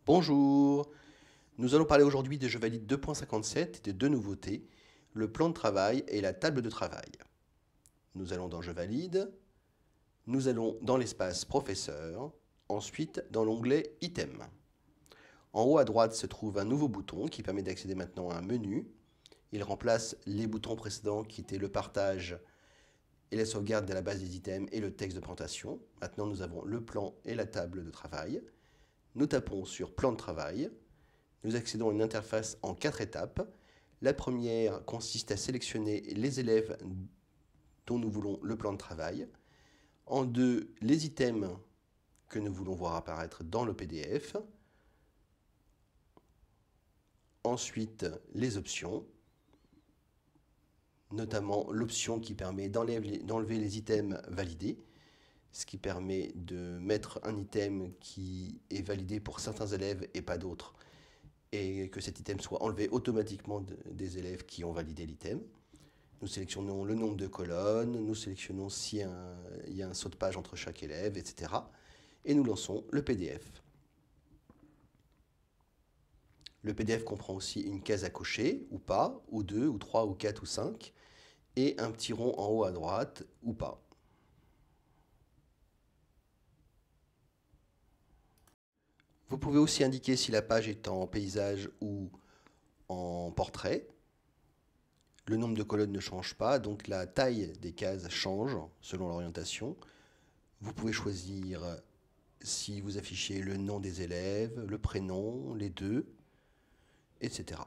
Bonjour, nous allons parler aujourd'hui des Je valide 2.57 et de deux nouveautés, le plan de travail et la table de travail. Nous allons dans Je valide, nous allons dans l'espace Professeur, ensuite dans l'onglet Items. En haut à droite se trouve un nouveau bouton qui permet d'accéder maintenant à un menu. Il remplace les boutons précédents qui étaient le partage et la sauvegarde de la base des items et le texte de présentation. Maintenant nous avons le plan et la table de travail. Nous tapons sur Plan de travail. Nous accédons à une interface en 4 étapes. La première consiste à sélectionner les élèves dont nous voulons le plan de travail. En 2, les items que nous voulons voir apparaître dans le PDF. Ensuite, les options, notamment l'option qui permet d'enlever les items validés, ce qui permet de mettre un item qui est validé pour certains élèves et pas d'autres, et que cet item soit enlevé automatiquement des élèves qui ont validé l'item. Nous sélectionnons le nombre de colonnes, nous sélectionnons s'il y a un saut de page entre chaque élève, etc. Et nous lançons le PDF. Le PDF comprend aussi une case à cocher, ou pas, ou 2, ou 3, ou 4, ou 5, et un petit rond en haut à droite, ou pas. Vous pouvez aussi indiquer si la page est en paysage ou en portrait. Le nombre de colonnes ne change pas, donc la taille des cases change selon l'orientation. Vous pouvez choisir si vous affichez le nom des élèves, le prénom, les deux, etc.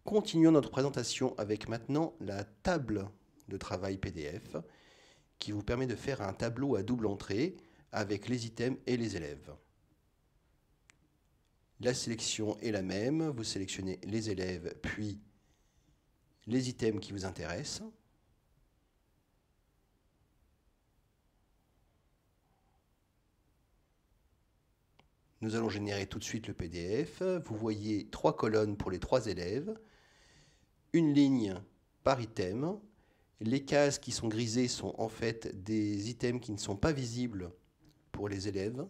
Continuons notre présentation avec maintenant la table de travail PDF qui vous permet de faire un tableau à double entrée avec les items et les élèves. La sélection est la même, vous sélectionnez les élèves puis les items qui vous intéressent. Nous allons générer tout de suite le PDF. Vous voyez 3 colonnes pour les 3 élèves, une ligne par item. Les cases qui sont grisées sont en fait des items qui ne sont pas visibles pour les élèves.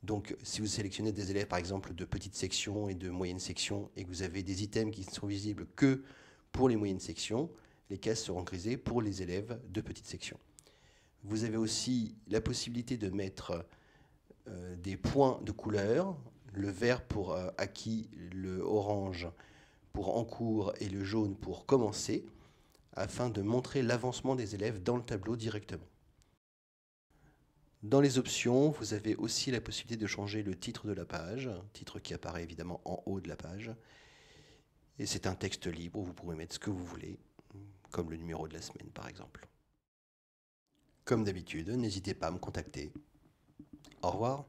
Donc si vous sélectionnez des élèves par exemple de petites sections et de moyennes sections et que vous avez des items qui ne sont visibles que pour les moyennes sections, les cases seront grisées pour les élèves de petites sections. Vous avez aussi la possibilité de mettre des points de couleur, le vert pour acquis, le orange pour en cours et le jaune pour commencer, afin de montrer l'avancement des élèves dans le tableau directement. Dans les options, vous avez aussi la possibilité de changer le titre de la page, titre qui apparaît évidemment en haut de la page. Et c'est un texte libre, vous pouvez mettre ce que vous voulez, comme le numéro de la semaine par exemple. Comme d'habitude, n'hésitez pas à me contacter. Au revoir.